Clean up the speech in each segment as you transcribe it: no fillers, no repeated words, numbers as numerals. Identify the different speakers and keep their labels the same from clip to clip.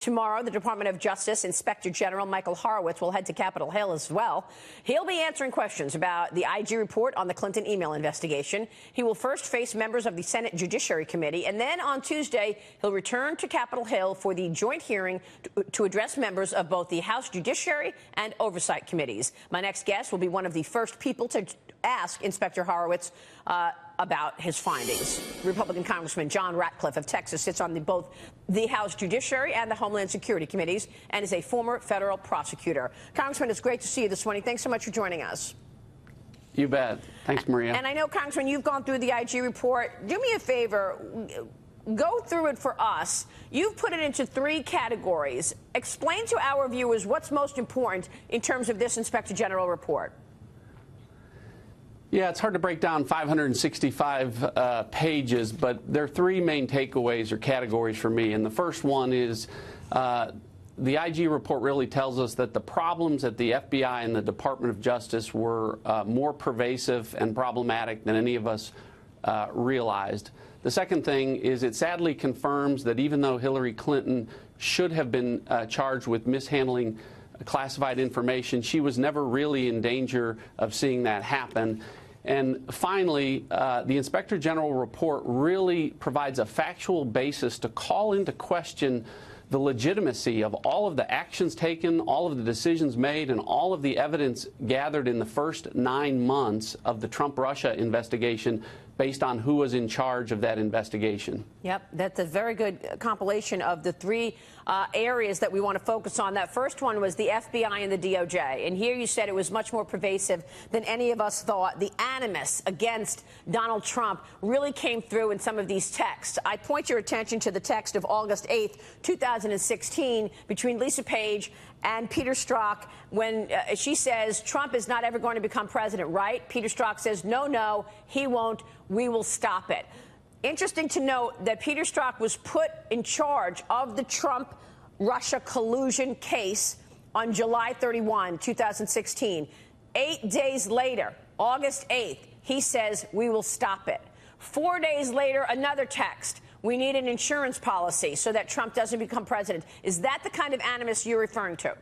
Speaker 1: Tomorrow, the Department of Justice Inspector General Michael Horowitz will head to Capitol Hill as well. He'll be answering questions about the IG report on the Clinton email investigation. He will first face members of the Senate Judiciary Committee, and then on Tuesday, he'll return to Capitol Hill for the joint hearing to address members of both the House Judiciary and Oversight Committees. My next guest will be one of the first people to ask Inspector Horowitz about his findings. Republican Congressman John Ratcliffe of Texas sits on both the House Judiciary and the Homeland Security Committees and is a former federal prosecutor. Congressman, it's great to see you this morning. Thanks so much for joining us.
Speaker 2: You bet. Thanks, Maria.
Speaker 1: And I know, Congressman, you've gone through the IG report. Do me a favor. Go through it for us. You've put it into three categories. Explain to our viewers what's most important in terms of this Inspector General report.
Speaker 2: Yeah, it's hard to break down 565 pages, but there are three main takeaways or categories for me. And the first one is the IG report really tells us that the problems at the FBI and the Department of Justice were more pervasive and problematic than any of us realized. The second thing is it sadly confirms that even though Hillary Clinton should have been charged with mishandling classified information, she was never really in danger of seeing that happen. And finally, the Inspector General report really provides a factual basis to call into question the legitimacy of all of the actions taken, all of the decisions made, and all of the evidence gathered in the first 9 months of the Trump-Russia investigation based on who was in charge of that investigation.
Speaker 1: Yep, that's a very good compilation of the three areas that we want to focus on. That first one was the FBI and the DOJ. And here you said it was much more pervasive than any of us thought. The animus against Donald Trump really came through in some of these texts. I point your attention to the text of August 8th, 2016, between Lisa Page and Peter Strzok, when she says Trump is not ever going to become president, right? Peter Strzok says, no, he won't. We will stop it. Interesting to note that Peter Strzok was put in charge of the Trump-Russia collusion case on July 31, 2016. 8 days later, August 8th, he says, we will stop it. 4 days later, another text. We need an insurance policy so that Trump doesn't become president. Is that the kind of animus you're referring to?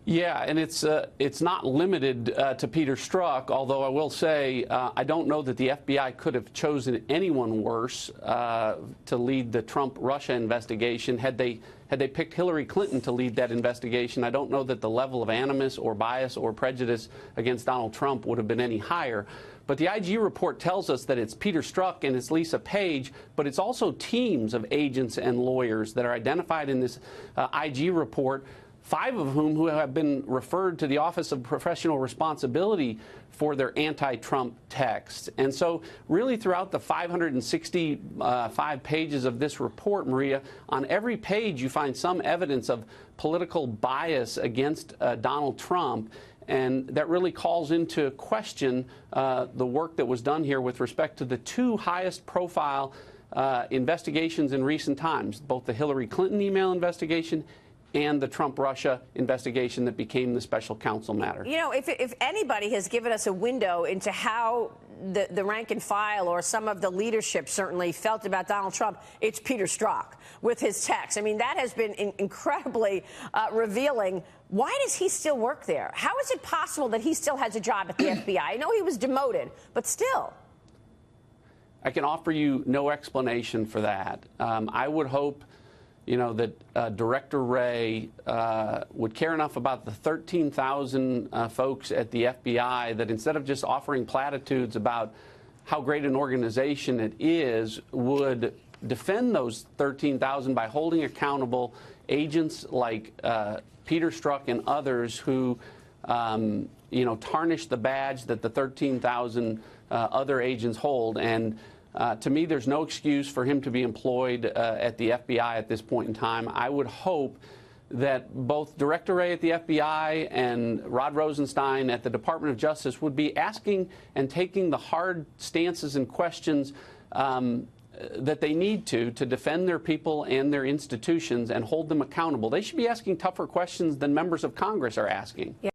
Speaker 2: Yeah, and it's not limited to Peter Strzok, although I will say I don't know that the FBI could have chosen anyone worse to lead the Trump-Russia investigation. Had they picked Hillary Clinton to lead that investigation, I don't know that the level of animus or bias or prejudice against Donald Trump would have been any higher. But the IG report tells us that it's Peter Strzok and it's Lisa Page, but it's also teams of agents and lawyers that are identified in this IG report, 5 of whom who have been referred to the Office of Professional Responsibility for their anti-Trump texts. And so really throughout the 565 pages of this report, Maria, on every page you find some evidence of political bias against Donald Trump. And that really calls into question the work that was done here with respect to the 2 highest profile investigations in recent times, both the Hillary Clinton email investigation and the Trump-Russia investigation that became the special counsel matter.
Speaker 1: You know, if anybody has given us a window into how the rank and file or some of the leadership certainly felt about Donald Trump, it's Peter Strzok with his text. I mean, that has been incredibly revealing. Why does he still work there? How is it possible that he still has a job at the FBI? I know he was demoted, but still.
Speaker 2: I can offer you no explanation for that. I would hope that Director Wray would care enough about the 13,000 folks at the FBI that instead of just offering platitudes about how great an organization it is, would defend those 13,000 by holding accountable agents like Peter Strzok and others who, tarnish the badge that the 13,000 other agents hold. And to me, there's no excuse for him to be employed at the FBI at this point in time. I would hope that both Director Wray at the FBI and Rod Rosenstein at the Department of Justice would be asking and taking the hard stances and questions that they need to defend their people and their institutions and hold them accountable. They should be asking tougher questions than members of Congress are asking.